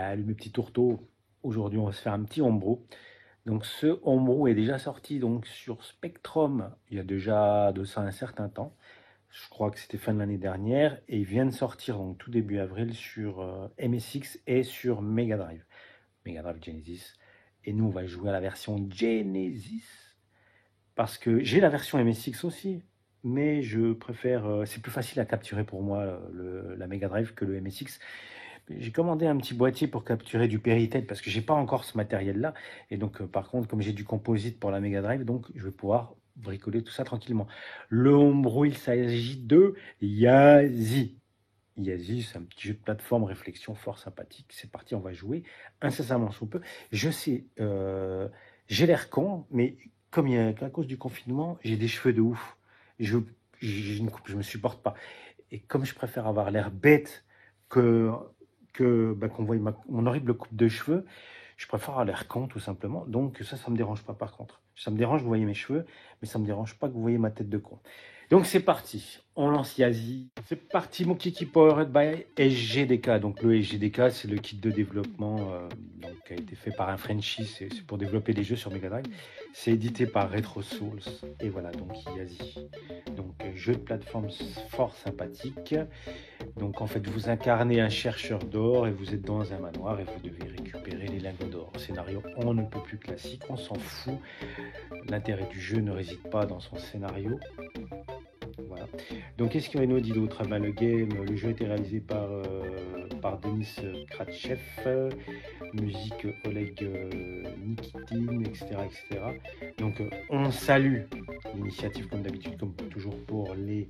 Salut mes petits tourteaux. Aujourd'hui, on va se faire un petit Homebrew. Donc, ce Homebrew est déjà sorti donc sur Spectrum il y a déjà de ça un certain temps. Je crois que c'était fin de l'année dernière. Et il vient de sortir donc tout début avril sur MSX et sur Mega Drive. Mega Drive Genesis. Et nous, on va jouer à la version Genesis. Parce que j'ai la version MSX aussi. Mais je préfère, c'est plus facile à capturer pour moi la Mega Drive que le MSX. J'ai commandé un petit boîtier pour capturer du Péritel parce que j'ai pas encore ce matériel-là. Et donc, par contre, comme j'ai du composite pour la Mega Drive, donc je vais pouvoir bricoler tout ça tranquillement. Le Homebrew, il s'agit de Yazi. Yazi, c'est un petit jeu de plateforme réflexion fort sympathique. C'est parti, on va jouer incessamment sous peu. Je sais, j'ai l'air con, mais comme à cause du confinement, j'ai des cheveux de ouf. Je, j'ai une coupe, je me supporte pas. Et comme je préfère avoir l'air bête que, qu'on voit mon horrible coupe de cheveux, je préfère avoir l'air con tout simplement. Donc ça me dérange pas par contre. Ça me dérange que vous voyez mes cheveux, mais ça me dérange pas que vous voyez ma tête de con. Donc c'est parti, on lance Yazi. C'est parti mon kiki Powered by SGDK. Donc le SGDK c'est le kit de développement donc, qui a été fait par un Frenchie, c'est pour développer des jeux sur Mega Drive. C'est édité par Retro Souls et voilà donc Yazi. Donc jeu de plateforme fort sympathique. Donc en fait vous incarnez un chercheur d'or et vous êtes dans un manoir et vous devez récupérer les lingots d'or. Scénario on ne peut plus classique, on s'en fout. L'intérêt du jeu ne réside pas dans son scénario. Voilà. Donc qu'est-ce qu'il y aurait dit d'autre? Ah ben, le jeu a été réalisé par Denis Kratchev, musique Oleg Nikitin, etc., etc. Donc on salue l'initiative comme d'habitude, comme toujours pour les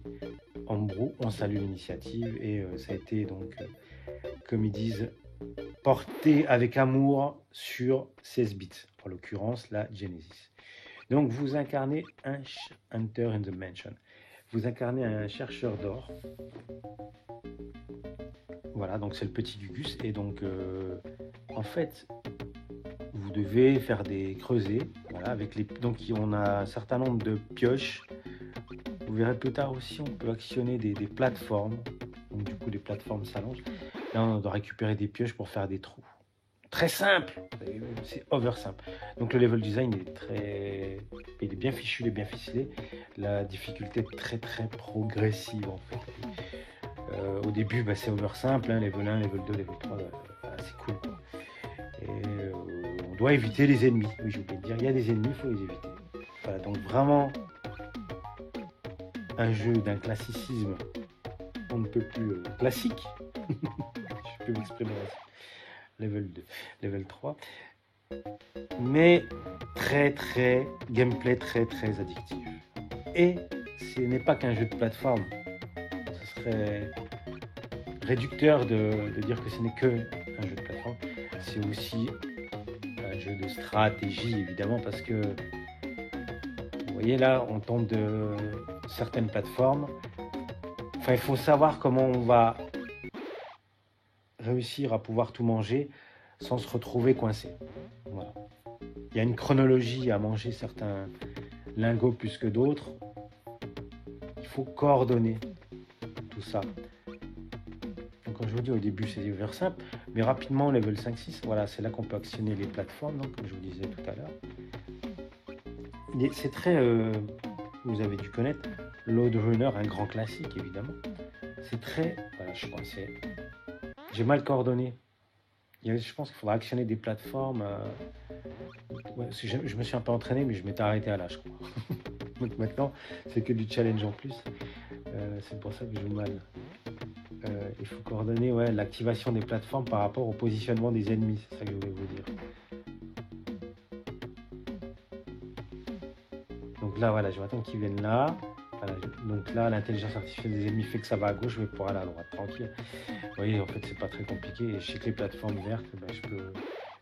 Homebrew, on salue l'initiative et ça a été donc, comme ils disent, porté avec amour sur 16 bits, en l'occurrence la Genesis. Donc vous incarnez un Hunter in the Mansion. Vous incarnez un chercheur d'or. Voilà, donc c'est le petit Gugus. Et donc, en fait, vous devez faire des creusets. Voilà, avec les... Donc on a un certain nombre de pioches. Vous verrez plus tard aussi, on peut actionner des plateformes. Donc du coup, les plateformes s'allongent. Là, on doit récupérer des pioches pour faire des trous. Très simple, c'est over simple. Donc le level design il est bien fichu, il est bien ficelé. La difficulté est très très progressive en fait. Au début, c'est over simple, hein, level 1, level 2, level 3, c'est cool. Quoi. Et on doit éviter les ennemis. Oui, j'ai oublié de dire, il y a des ennemis, il faut les éviter. Voilà, donc vraiment un jeu d'un classicisme, on ne peut plus classique. Je peux m'exprimer ainsi. Level 2, level 3. Mais très gameplay très addictif. Et ce n'est pas qu'un jeu de plateforme. Ce serait réducteur de dire que ce n'est que un jeu de plateforme. C'est aussi un jeu de stratégie évidemment parce que vous voyez là on tombe de certaines plateformes. Enfin il faut savoir comment on va réussir à pouvoir tout manger sans se retrouver coincé. Voilà. Il y a une chronologie à manger certains lingots plus que d'autres. Il faut coordonner tout ça. Donc comme je vous dis au début c'est over simple, mais rapidement level 5-6, voilà, c'est là qu'on peut actionner les plateformes, donc, comme je vous disais tout à l'heure. C'est très, vous avez dû connaître, Load Runner, un grand classique évidemment. C'est très, voilà, je pense, j'ai mal coordonné. Je pense qu'il faudra actionner des plateformes. Ouais, je me suis un peu entraîné, mais je m'étais arrêté à là, je crois. Donc maintenant, c'est que du challenge en plus. C'est pour ça que je joue mal. Il faut coordonner l'activation des plateformes par rapport au positionnement des ennemis, c'est ça que je voulais vous dire. Donc là, voilà, je vais attendre qu'ils viennent là. Voilà, donc là, l'intelligence artificielle des ennemis fait que ça va à gauche, je vais pouvoir aller à droite, tranquille. Vous voyez, en fait, c'est pas très compliqué. Et je sais que les plateformes vertes,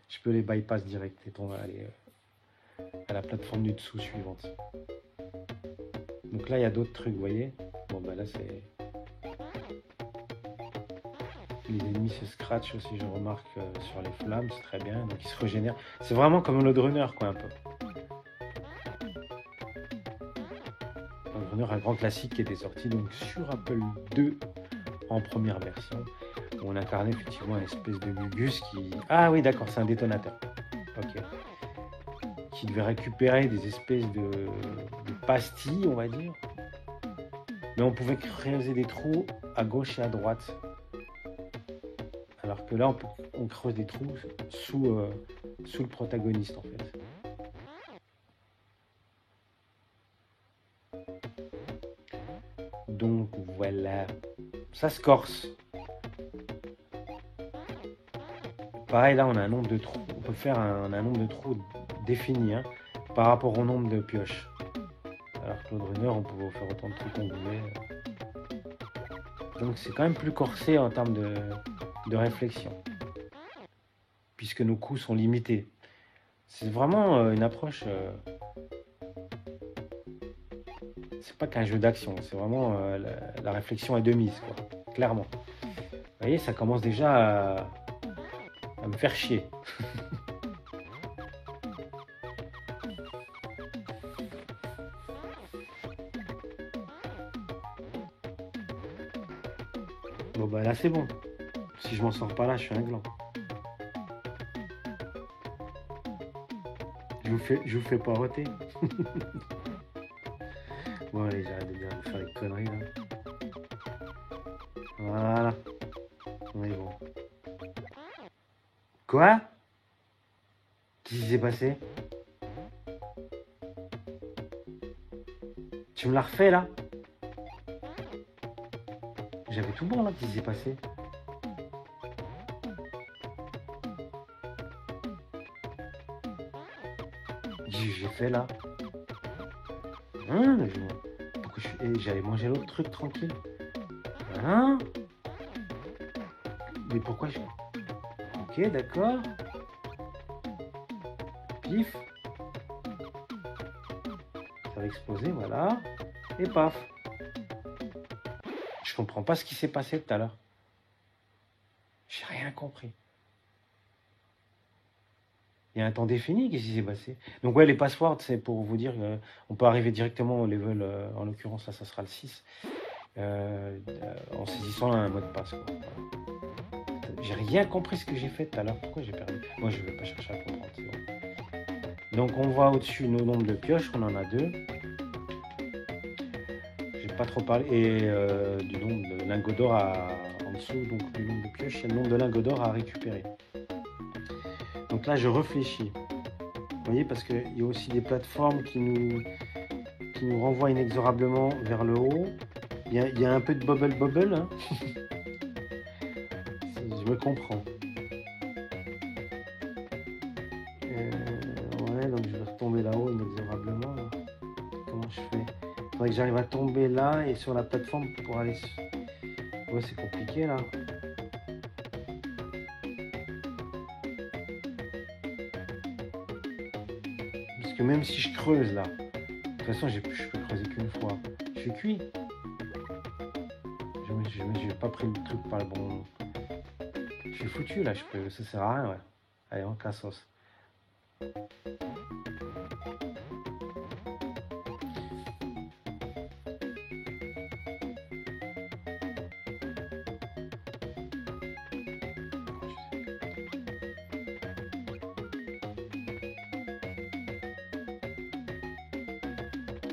je peux les bypass direct et aller à la plateforme du dessous suivante. Donc là, il y a d'autres trucs, vous voyez. Bon, là, c'est... Les ennemis se scratchent aussi, je remarque, sur les flammes, c'est très bien. Donc ils se régénèrent. C'est vraiment comme un Loadrunner, quoi, un peu. Loadrunner, un grand classique qui était sorti donc sur Apple II en première version. On incarnait effectivement une espèce de Gugus qui... Ah oui, d'accord, c'est un détonateur. Ok. Qui devait récupérer des espèces de pastilles, on va dire. Mais on pouvait creuser des trous à gauche et à droite. Alors que là, on creuse des trous sous le protagoniste, en fait. Donc voilà. Ça se corse. Pareil, là, on a un nombre de trous. On peut faire un nombre de trous défini hein, par rapport au nombre de pioches. Alors que Claude Runner, on pouvait faire autant de trous qu'on voulait. Donc c'est quand même plus corsé en termes de réflexion. Puisque nos coups sont limités. C'est vraiment une approche... c'est pas qu'un jeu d'action, c'est vraiment la réflexion est de mise, quoi. Clairement. Vous voyez, ça commence déjà à me faire chier. Bon bah là c'est bon. Si je m'en sors pas là, je suis un gland. Je vous fais poireauter. Bon allez, j'arrête de faire les conneries là. Voilà. On est bon. Quoi? Qu'est-ce qui s'est passé? Tu me l'as refait là? J'avais tout bon là, qu'est-ce qui s'est passé? J'ai fait là. Hein? Pourquoi j'allais manger l'autre truc tranquille. Hein? Mais pourquoi je... Ok, d'accord. Pif. Ça va exploser, voilà. Et paf. Je comprends pas ce qui s'est passé tout à l'heure. J'ai rien compris. Il y a un temps défini, qu'est-ce qui s'est passé? Donc ouais, les passwords, c'est pour vous dire on peut arriver directement au level, en l'occurrence là ça sera le 6, en saisissant un mot de passe. J'ai rien compris ce que j'ai fait tout à l'heure, pourquoi j'ai perdu? Moi je vais pas chercher à comprendre, c'est bon. Donc on voit au-dessus nos nombres de pioches, on en a 2. J'ai pas trop parlé, et du nombre de lingots d'or en dessous, donc du nombre de pioches, il y a le nombre de lingots d'or à récupérer. Donc là, je réfléchis. Vous voyez, parce qu'il y a aussi des plateformes qui nous renvoient inexorablement vers le haut. Il y a un peu de bubble. Hein. Je me comprends. Ouais, donc je vais retomber là-haut inexorablement. Là. Comment je fais? Il faudrait que j'arrive à tomber là et sur la plateforme pour aller... Ouais, c'est compliqué là. Parce que même si je creuse là, de toute façon je peux creuser qu'une fois. Je suis cuit. Je n'ai pas pris le truc par le bon... Je suis foutu là, ça sert à rien. Ouais. Allez, on cassos.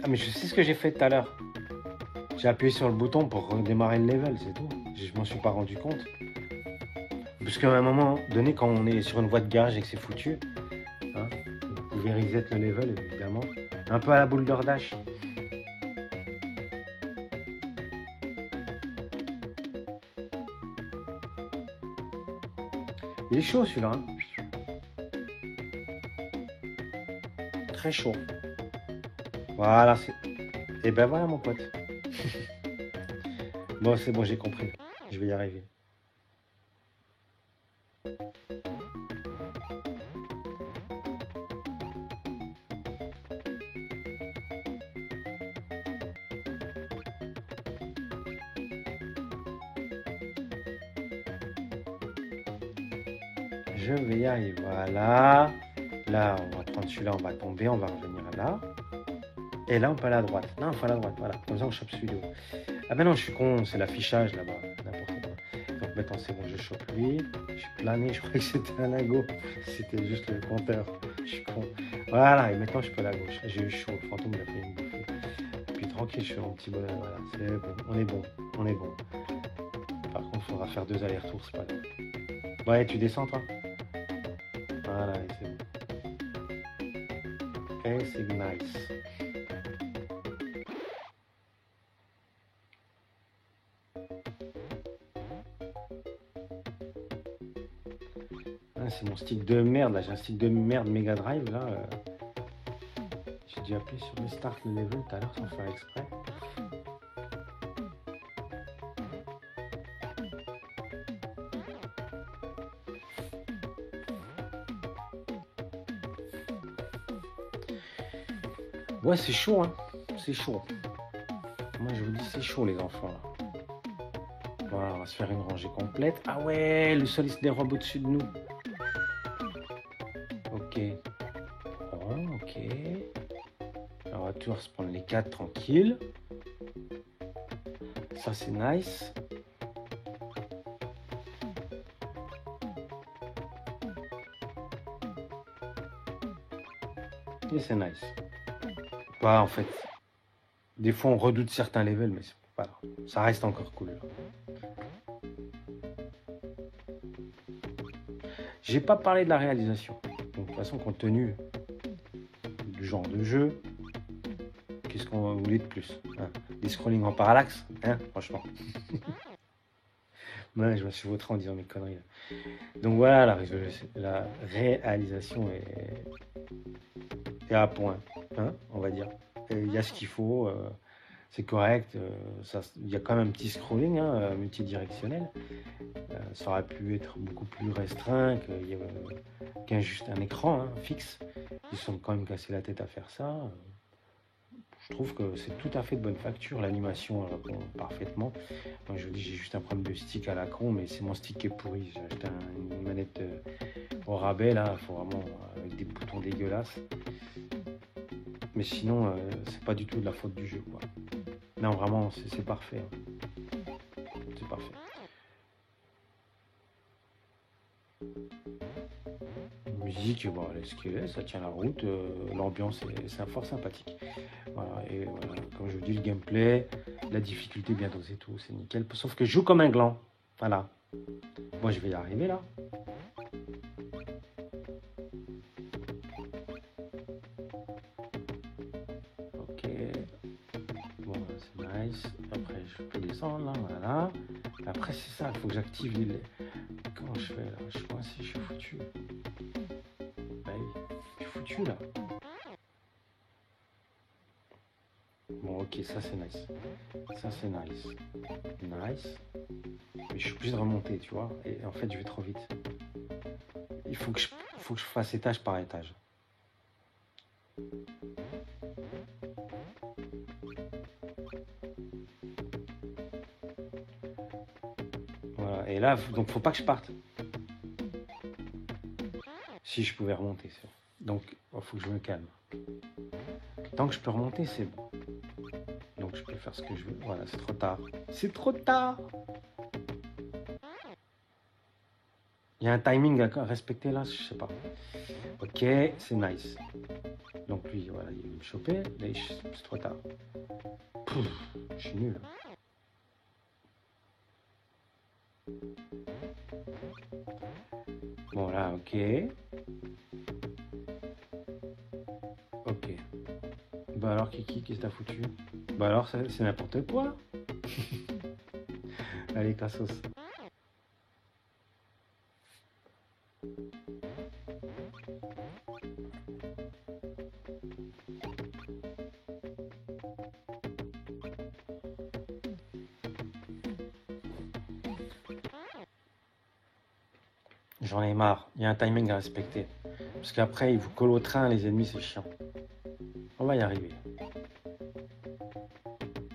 Ah mais je sais ce que j'ai fait tout à l'heure. J'ai appuyé sur le bouton pour redémarrer le level, c'est tout. Je m'en suis pas rendu compte. Parce qu'à un moment donné, quand on est sur une voie de garage et que c'est foutu, hein, vous pouvez reset le level évidemment. Un peu à la Boulder Dash. Il est chaud celui-là. Hein. Très chaud. Voilà, c'est... Et ben voilà mon pote. Bon, c'est bon, j'ai compris. Je vais y arriver. Je vais y arriver. Voilà. Là, on va prendre celui-là, on va tomber, on va revenir là. Et là, on peut aller à droite. Non, il faut aller à droite. Voilà. Comme ça, on chope celui-là. Ah ben non, je suis con, c'est l'affichage là-bas. N'importe quoi. Donc Attends, c'est bon, je chope lui. Je suis plané, je croyais que c'était un lago. C'était juste le compteur. Je suis con. Voilà, et maintenant je peux aller à gauche. J'ai eu chaud, le fantôme il a fait une bouffée. Puis tranquille, je suis mon petit bonhomme. Voilà, c'est bon, on est bon, on est bon. Par contre, il faudra faire 2 allers-retours, c'est pas grave. Ouais, tu descends toi. Voilà, et c'est bon. Et c'est nice. Ah, c'est mon stick de merde là, j'ai un stick de merde Mega Drive là. J'ai dû appuyer sur le start le level tout à l'heure sans faire exprès. Ouais, c'est chaud, hein. C'est chaud. Moi, je vous dis, c'est chaud, les enfants, là. Voilà, on va se faire une rangée complète. Ah ouais, le sol, il se dérobe au-dessus de nous. Ok. Bon, ok. On va toujours se prendre les 4 tranquilles. Ça, c'est nice. Et c'est nice. Bah, en fait, des fois, on redoute certains levels, mais c'est pas grave. Ça reste encore cool. J'ai pas parlé de la réalisation. Donc, de toute façon, compte tenu du genre de jeu, qu'est-ce qu'on voulait de plus, hein? Des scrolling en parallaxe, hein, franchement. Ouais, je me suis vautré en disant mes conneries. Là. Donc voilà, la réalisation est à point, hein, on va dire. Il y a ce qu'il faut, c'est correct. Il y a quand même un petit scrolling, hein, multidirectionnel. Ça aurait pu être beaucoup plus restreint qu'un juste un écran, hein, fixe. Ils se sont quand même cassé la tête à faire ça. Je trouve que c'est tout à fait de bonne facture. L'animation répond parfaitement. Moi, je vous dis, j'ai juste un problème de stick à la con, mais c'est mon stick qui est pourri. J'ai acheté une manette au rabais, là. Il faut vraiment avec des boutons dégueulasses. Mais sinon, c'est pas du tout de la faute du jeu, quoi. Non, vraiment, c'est parfait. Hein. C'est parfait. Musique, bon, ce qu'il est, ça tient la route. L'ambiance c'est fort sympathique. Voilà, et voilà, comme je vous dis, le gameplay, la difficulté bien dosée, tout, c'est nickel. Sauf que je joue comme un gland. Voilà. Moi, je vais y arriver là. Ok. Bon, c'est nice. Après, je peux descendre là, voilà. Après, c'est ça, il faut que j'active les. Comment je fais là? Je suis coincé, je suis foutu. Bah oui, je suis foutu là. Bon, ok, ça c'est nice. Ça c'est nice. Nice. Mais je suis obligé de remonter, tu vois. Et en fait, je vais trop vite. Il faut que je fasse étage par étage. Voilà. Et là, donc faut pas que je parte. Si je pouvais remonter, c'est bon. Donc, il faut que je me calme. Tant que je peux remonter, c'est bon. Donc, je peux faire ce que je veux. Voilà, c'est trop tard. C'est trop tard! Il y a un timing à respecter là, je sais pas. Ok, c'est nice. Donc lui, voilà, il va me choper. Là, c'est trop tard. Pouf, je suis nul. Bon là, ok. Ok. Bah alors Kiki, qu'est-ce que t'as foutu? Bah alors c'est n'importe quoi. Allez, cassos. J'en ai marre, il y a un timing à respecter. Parce qu'après, ils vous collent au train, les ennemis, c'est chiant. On va y arriver.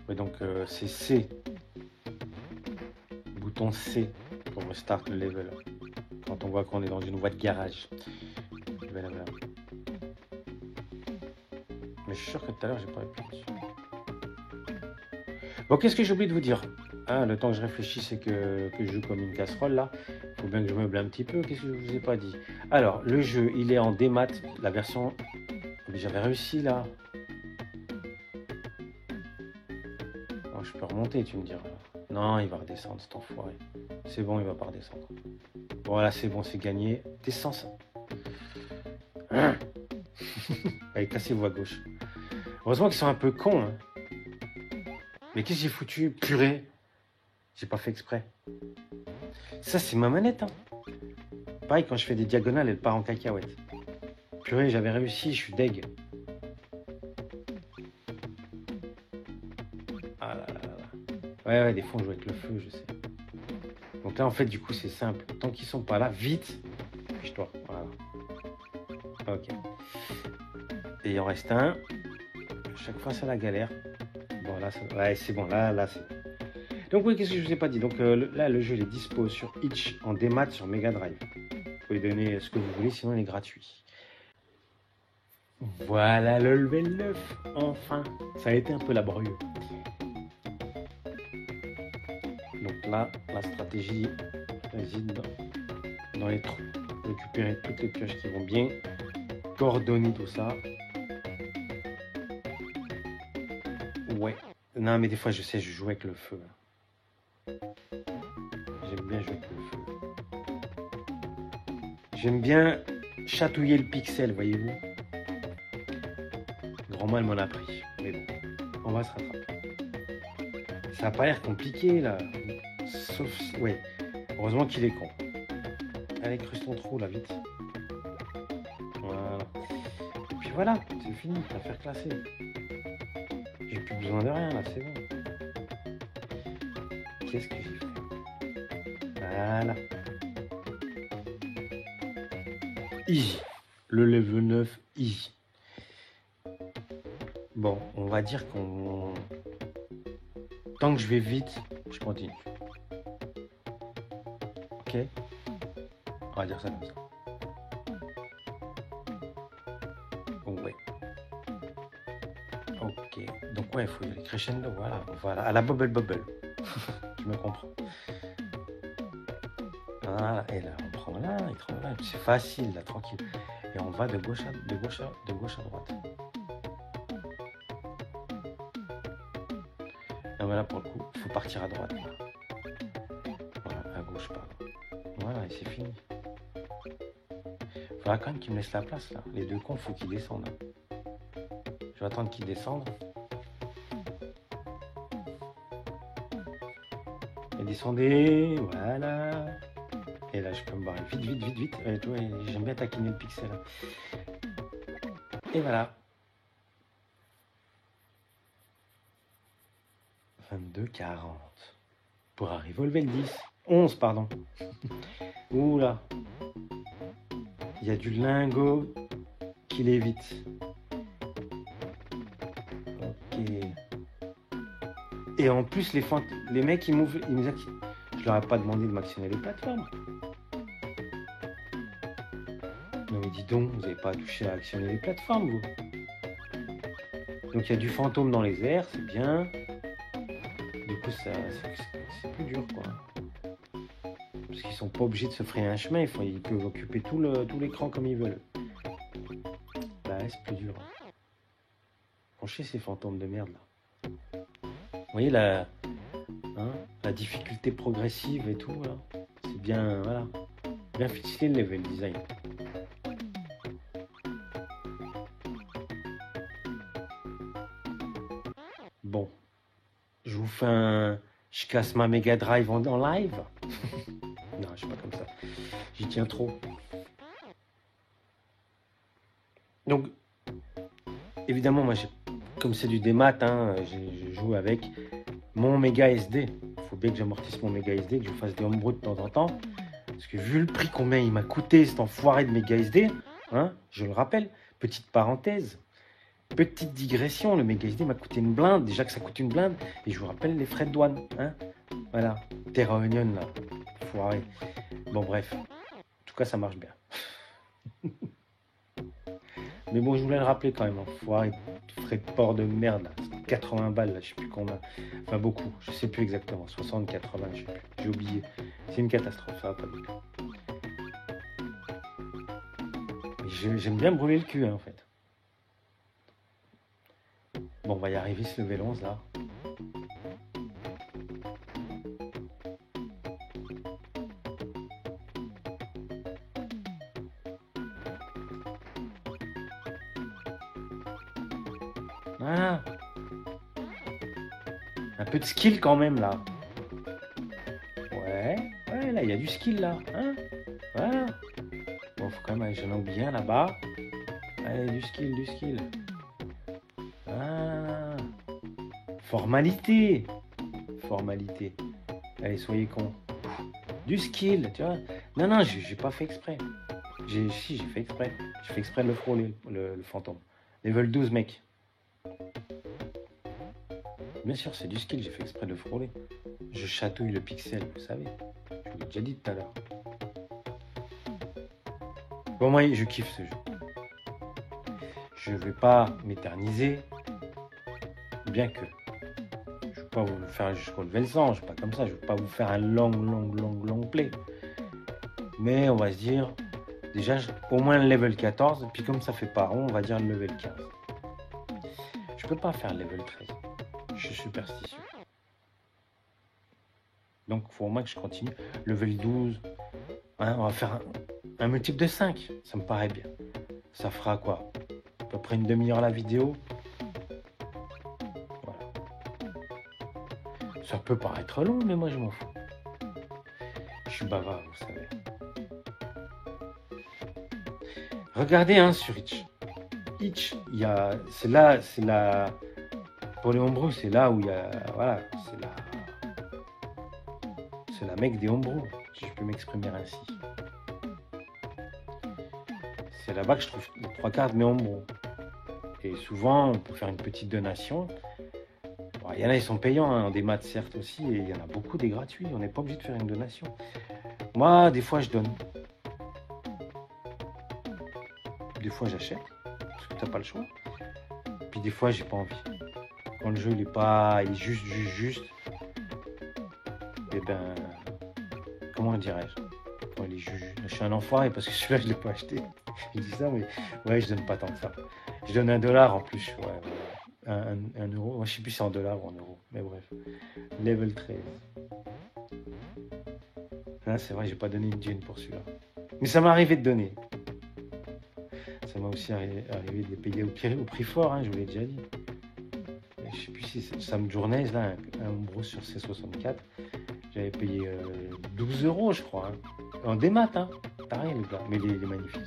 Et donc, c'est C. Bouton C pour restart le level. Quand on voit qu'on est dans une voie de garage. Voilà. Mais je suis sûr que tout à l'heure, j'ai pas appuyé dessus. Bon, qu'est-ce que j'ai oublié de vous dire? Ah, le temps que je réfléchisse et que je joue comme une casserole là, il faut bien que je meuble un petit peu. Qu'est-ce que je vous ai pas dit? Alors, le jeu, il est en démat, la version. Mais j'avais réussi là. Oh, je peux remonter, tu me diras. Non, il va redescendre, cet enfoiré. C'est bon, il va pas redescendre. Voilà, c'est bon, c'est gagné. Descends ça. Hein. Allez, cassez-vous à gauche. Heureusement qu'ils sont un peu cons. Hein. Mais qu'est-ce que j'ai foutu? Purée. J'ai pas fait exprès. Ça, c'est ma manette. Hein. Pareil, quand je fais des diagonales, elle part en cacahuète. Purée, j'avais réussi, je suis deg. Ah là là là. Ouais, des fois, on joue avec le feu, je sais. Donc là, en fait, du coup, c'est simple. Tant qu'ils sont pas là, vite, fiche-toi. Voilà. Ok. Et il en reste un. À chaque fois, c'est la galère. Bon, là, ouais, c'est bon. Là, c'est. Donc, oui, qu'est-ce que je vous ai pas dit? Donc, là, le jeu, il est dispo sur Itch en démat sur Mega Drive. Vous pouvez donner ce que vous voulez, sinon, il est gratuit. Voilà le level 9. Enfin. Ça a été un peu laborieux. Donc là, la stratégie réside dans les trous. Récupérer toutes les pioches qui vont bien. Coordonner tout ça. Ouais. Non, mais des fois, je sais, je joue avec le feu. J'aime bien jouer avec le feu. J'aime bien chatouiller le pixel, voyez-vous. Grand mal m'en a pris. Mais bon, on va se rattraper. Ça n'a pas l'air compliqué, là. Sauf... Ouais. Heureusement qu'il est con. Allez, creuse ton trou, là, vite. Voilà. Et puis voilà, c'est fini, l'affaire classée. J'ai plus besoin de rien, là, c'est bon. Qu'est-ce que j'ai fait? Voilà. Easy. Le level 9, easy. Bon, on va dire qu'on... Tant que je vais vite, je continue. Ok? On va dire ça comme ça. Ouais. Ok. Donc ouais, il faut y aller crescendo, voilà. À la bubble bubble. Tu me comprends. Voilà, et là, on prend là, il prend là. C'est facile, là, tranquille. Et on va de gauche à droite. Ah, voilà, pour le coup, il faut partir à droite. Là. Voilà, à gauche, pardon. Voilà, et c'est fini. Il faudra quand même qu'il me laisse la place, là. Les deux cons, il faut qu'ils descendent. Hein. Je vais attendre qu'ils descendent. Et descendez, voilà. Et là, je peux me barrer vite. J'aime bien taquiner le pixel. Et voilà. 22,40. Pour arriver au level 10. 11, pardon. Oula. Il y a du lingot qui l'évite. Ok. Et en plus, les mecs, ils m'ouvrent. Je leur ai pas demandé de m'actionner les plateformes. Mais dis donc, vous n'avez pas touché à actionner les plateformes, vous. Donc il y a du fantôme dans les airs, c'est bien. Du coup, c'est plus dur, quoi. Parce qu'ils sont pas obligés de se frayer un chemin, ils peuvent occuper tout l'écran comme ils veulent. Bah, c'est plus dur. Penchez ces fantômes de merde, là. Vous voyez la difficulté progressive et tout, là. C'est bien, voilà. Bien ficelé le level design. Bon. Je vous fais un... Je casse ma Mega Drive en live. Non, je suis pas comme ça. J'y tiens trop. Donc, évidemment, moi, comme c'est du démat, hein, je joue avec mon méga SD. Il faut bien que j'amortisse mon méga SD, que je fasse des homebrew de temps en temps. Parce que vu le prix combien il m'a coûté cet enfoiré de méga SD, hein, je le rappelle, petite parenthèse, petite digression, le méga SD m'a coûté une blinde. Déjà que ça coûte une blinde. Et je vous rappelle les frais de douane. Hein, voilà, Terra Onion, là. Foiré. Bon, bref. En tout cas, ça marche bien. Mais bon, je voulais le rappeler quand même. Foiré, frais de port de merde, là. 80 balles, là, je sais plus combien. Enfin, beaucoup, je sais plus exactement. 60, 80, je sais plus. J'ai oublié. C'est une catastrophe, ça va pas du tout. J'aime bien brûler le cul, hein, en fait. Bon, on va y arriver ce level 11, là. Voilà. Un peu de skill quand même, là. Ouais, là, il y a du skill, là. Hein, voilà. Bon, faut quand même aller jalonner bien là-bas. Allez, du skill. Ah. Formalité. Allez, soyez cons. Du skill, tu vois. Non, j'ai pas fait exprès. J'ai fait exprès. J'ai fait exprès de le frôler, le fantôme. Level 12, mec. Bien sûr, c'est du skill, j'ai fait exprès de le frôler. Je chatouille le pixel, vous savez. Je vous l'ai déjà dit tout à l'heure. Bon, moi, je kiffe ce jeu. Je vais pas m'éterniser, bien que je ne vais pas vous le faire jusqu'au level 100, je ne vais pas comme ça, je ne vais pas vous faire un long play. Mais on va se dire, déjà, au moins le level 14, et puis comme ça fait pas rond, on va dire le level 15. Je peux pas faire le level 13. Je suis superstitieux. Donc, il faut au moins que je continue. Level 12, hein, on va faire un multiple de 5. Ça me paraît bien. Ça fera quoi? À peu près une demi-heure la vidéo. Voilà. Ça peut paraître long, mais moi, je m'en fous. Je suis bavard, vous savez. Regardez hein, sur Itch. Itch, c'est là, pour les homebrews, c'est là où il y a, voilà, c'est la mecque des homebrews, si je peux m'exprimer ainsi. C'est là-bas que je trouve les 3/4 de mes homebrews. Et souvent, on peut faire une petite donation. Bon, il y en a, ils sont payants, hein, en démat certes aussi, et il y en a beaucoup des gratuits. On n'est pas obligé de faire une donation. Moi, des fois, je donne. Des fois, j'achète, parce que tu n'as pas le choix. Puis des fois, j'ai pas envie. Quand le jeu, il est juste, et ben, comment dirais-je? Quand il est juste, je suis un enfoiré parce que celui-là, je ne l'ai pas acheté. Je dis ça, mais ouais, je donne pas tant que ça. Je donne $1 en plus, ouais, un euro. Moi, je sais plus si c'est en dollars ou en euros, mais bref. Level 13. Hein, c'est vrai, j'ai pas donné une dune pour celui-là. Mais ça m'est arrivé de donner. Ça m'a aussi arrivé de payer au prix fort, hein, je vous l'ai déjà dit. Je sais plus si c'est Sam Journaise, là, un homebrew sur C64. J'avais payé 12 €, je crois. Hein. En démat, hein. Pareil, le gars. Mais il est magnifique.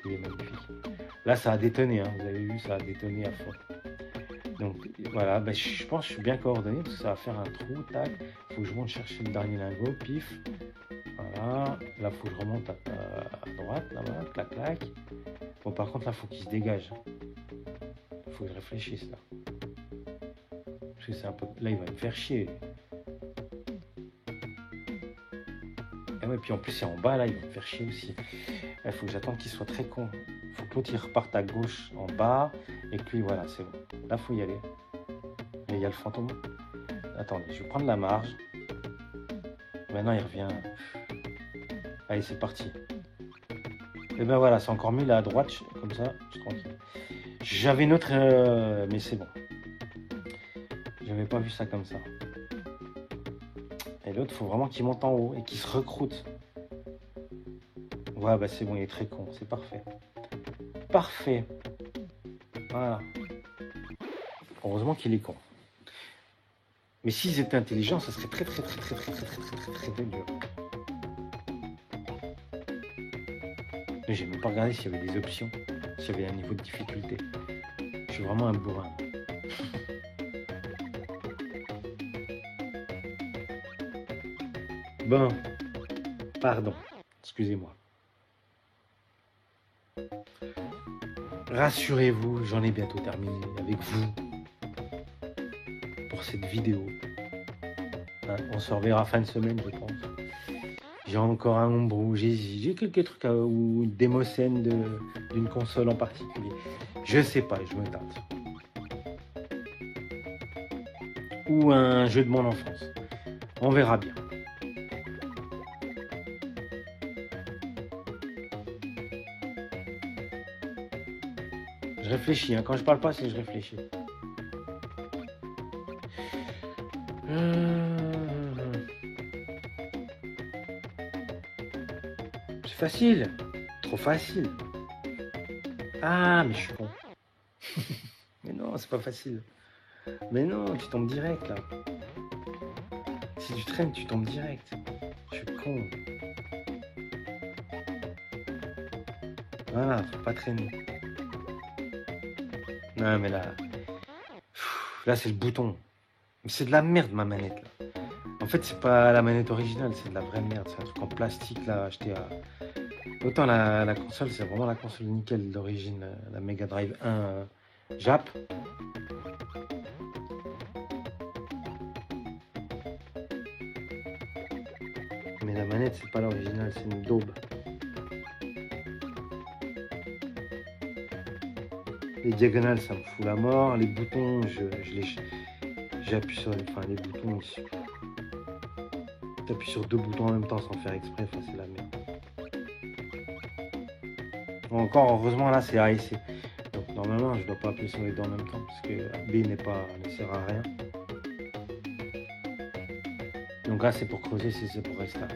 Il est magnifique. Là, ça a détonné, hein. Vous avez vu, ça a détonné à fond. Donc, voilà, ben, je pense que je suis bien coordonné parce que ça va faire un trou, tac. Il faut que je monte chercher le dernier lingot, pif. Voilà. Là, il faut que je remonte à droite, là-bas, clac, clac. Bon, par contre, là, il faut qu'il se dégage. Il faut que je réfléchisse, là. Parce que c'est un peu... Là, il va me faire chier. Et ouais, puis en plus, c'est en bas, là, il va me faire chier aussi. Il faut que j'attende qu'il soit très con. Il faut que l'autre, il reparte à gauche, en bas. Et puis, voilà, c'est bon. Là, il faut y aller. Et il y a le fantôme. Attendez, je vais prendre la marge. Maintenant, il revient. Allez, c'est parti. Et ben voilà, c'est encore mieux là à droite, comme ça, je suis tranquille. J'avais une autre, mais c'est bon. J'avais pas vu ça comme ça. Et l'autre, il faut vraiment qu'il monte en haut et qu'il se recroute. Ouais, bah c'est bon, il est très con, c'est parfait. Parfait. Voilà. Heureusement qu'il est con. Mais s'ils étaient intelligents, ça serait très dur. Mais j'ai même pas regardé s'il y avait des options, s'il y avait un niveau de difficulté. Je suis vraiment un bourrin. Bon, pardon, excusez-moi. Rassurez-vous, j'en ai bientôt terminé avec vous pour cette vidéo. Hein, on se reverra fin de semaine, je pense. J'ai encore un homebrew, j'ai quelques trucs ou une démo-scène d'une console en particulier. Je sais pas, je me tâte. ou un jeu de mon enfance. On verra bien. Je réfléchis, hein. Quand je parle pas, c'est que je réfléchis. C'est facile. Trop facile. Ah, mais je suis con. Mais non, c'est pas facile. Mais non, tu tombes direct là. Si tu traînes, tu tombes direct. Je suis con. Voilà, faut pas traîner. Non, mais là c'est le bouton. Mais c'est de la merde ma manette là. En fait, c'est pas la manette originale, c'est de la vraie merde. C'est un truc en plastique là, acheté à. Autant la console, c'est vraiment la console nickel d'origine, la Mega Drive 1 Jap. Mais la manette, c'est pas l'original, c'est une daube. Les diagonales, ça me fout la mort. Les boutons, j'appuie sur les boutons. J'appuie sur 2 boutons en même temps sans faire exprès. Enfin, c'est la merde. Encore, heureusement, là, c'est A et C. Donc, normalement, je dois pas appuyer sur les deux en même temps parce que B ne sert à rien. Donc là, c'est pour creuser, c'est pour restart.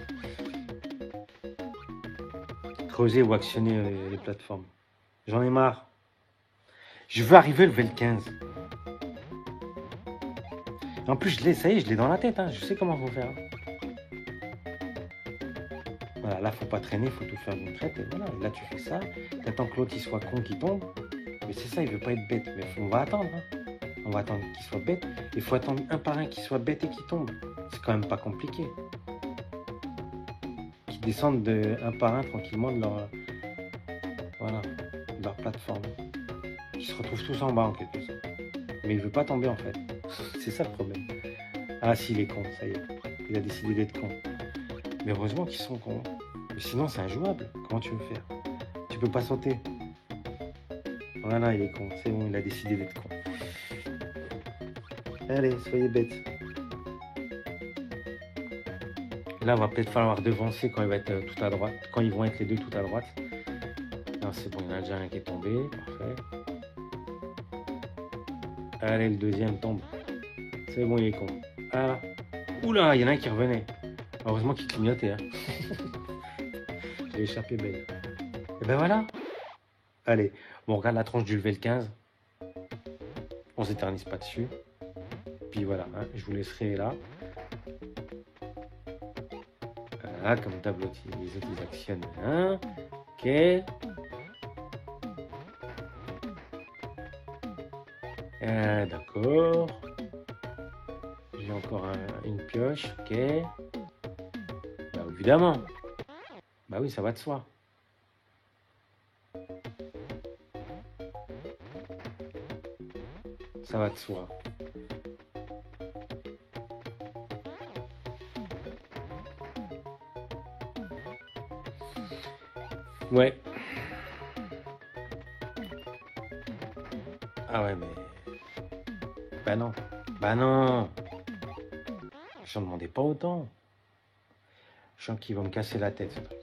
Creuser ou actionner les plateformes. J'en ai marre. Je veux arriver au level 15. En plus, ça y est, je l'ai dans la tête. Hein. Je sais comment faut faire. Voilà, là, faut pas traîner, faut tout faire d'une traite. Et voilà, là, tu fais ça. T'attends que l'autre, il soit con, qu'il tombe. Mais c'est ça, il veut pas être bête. Mais on va attendre. Hein. On va attendre qu'il soit bête. Il faut attendre un par un qu'il soit bête et qu'il tombe. C'est quand même pas compliqué. Qu'ils descendent un par un tranquillement de leur plateforme. Ils se retrouvent tous en bas en quelque sorte. Mais il veut pas tomber en fait. C'est ça le problème. Ah si, il est con, ça y est. Il a décidé d'être con. Mais heureusement qu'ils sont cons. Mais sinon c'est injouable. Comment tu veux faire? Tu peux pas sauter. Voilà, il est con. C'est bon, il a décidé d'être con. Allez, soyez bêtes. Là, va peut-être falloir devancer quand il va être tout à droite. Quand ils vont être les deux tout à droite. Non, c'est bon, il y en a déjà un qui est tombé. Parfait. Allez, le deuxième tombe. C'est bon, il est con. Ah. Oula, il y en a un qui revenait. Heureusement qu'il clignotait. Hein. J'ai échappé belle. Et ben voilà. Allez, bon, on regarde la tranche du level 15. On s'éternise pas dessus. Puis voilà, hein, je vous laisserai là. Voilà, comme tableau, les autres ils actionnent. Hein. Ok. D'accord. J'ai encore une pioche, ok. Bah évidemment. Bah oui, ça va de soi. Ça va de soi. Ouais. Ah ouais, mais... Bah non. Bah non. J'en demandais pas autant. Je sens qu'ils vont me casser la tête, ce truc.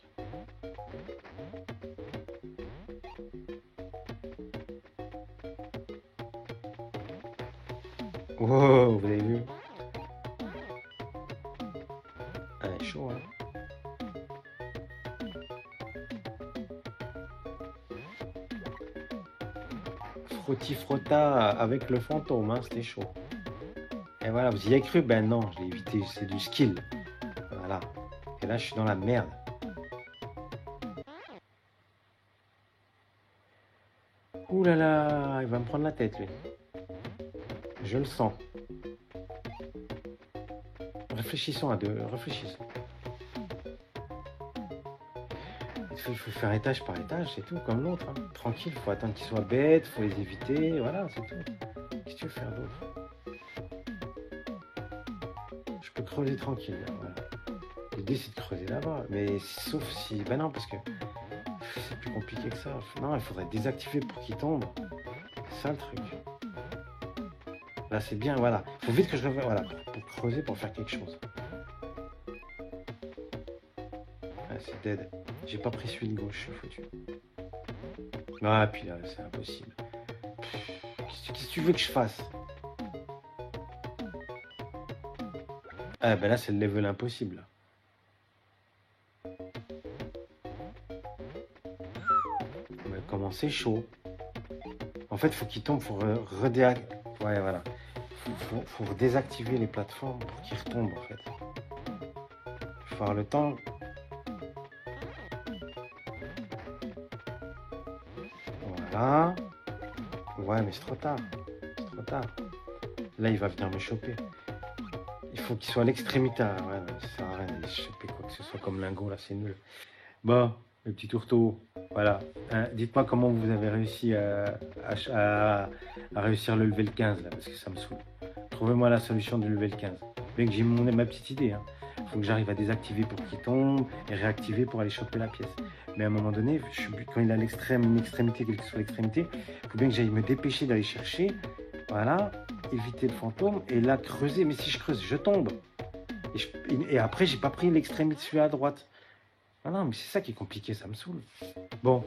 Wow, vous avez vu? Ah, il est chaud, hein. Frotti-frotta avec le fantôme, hein, c'était chaud. Et voilà, vous y avez cru? Ben non, je l'ai évité, c'est du skill. Voilà. Et là, je suis dans la merde. Ouh là là, il va me prendre la tête, lui. Je le sens. Réfléchissons à deux, réfléchissons. Il faut faire étage par étage, c'est tout, comme l'autre. Hein. Tranquille, il faut attendre qu'ils soient bêtes, il faut les éviter, voilà, c'est tout. Qu'est-ce que tu veux faire d'autre? Je peux creuser tranquille, là, voilà. L'idée, c'est de creuser là-bas, mais sauf si... Ben non, parce que c'est plus compliqué que ça. Non, il faudrait désactiver pour qu'il tombe. C'est ça, le truc. Là, c'est bien, voilà. Il faut vite que je revienne, voilà, pour creuser, pour faire quelque chose. Ah, c'est dead. J'ai pas pris celui de gauche, je suis foutu. Ah, puis là, c'est impossible. Qu'est-ce que tu veux que je fasse? Ah, ben là, c'est le level impossible. Mais comment c'est chaud. En fait, faut qu'il tombe, faut redéactiver. Ouais, voilà. Faut désactiver les plateformes pour qu'ils retombent, en fait. Il faut avoir le temps. Voilà. Ouais, mais c'est trop tard. C'est trop tard. Là, il va venir me choper. Il faut qu'il soit à l'extrémité. Ouais, ça sert à rien de choper quoi que ce soit comme lingot, là, c'est nul. Bon, le petit tourteau, voilà. Hein, dites-moi comment vous avez réussi à réussir le level 15, là, parce que ça me saoule. Trouvez-moi la solution du level 15. Bien que j'ai ma petite idée, hein. Faut que j'arrive à désactiver pour qu'il tombe et réactiver pour aller choper la pièce. Mais à un moment donné, quand il a une extrémité, quelle que soit l'extrémité, il faut bien que j'aille me dépêcher d'aller chercher. Voilà, éviter le fantôme et là creuser. Mais si je creuse, je tombe. Et après, j'ai pas pris l'extrémité celui à droite. Ah non, mais c'est ça qui est compliqué, ça me saoule. Bon,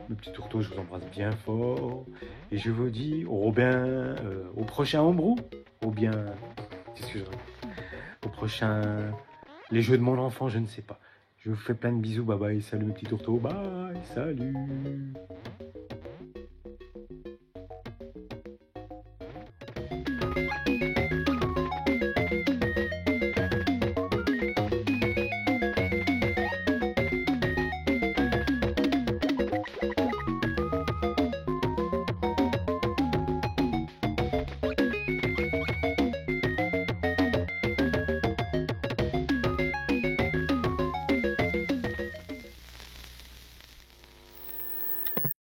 le petit tourteau, je vous embrasse bien fort. Et je vous dis au prochain Homebrew. Ou bien, qu'est-ce que je raconte? Au prochain, les jeux de mon enfant, je ne sais pas. Je vous fais plein de bisous, bye bye, salut mes petits tourteaux, bye, salut.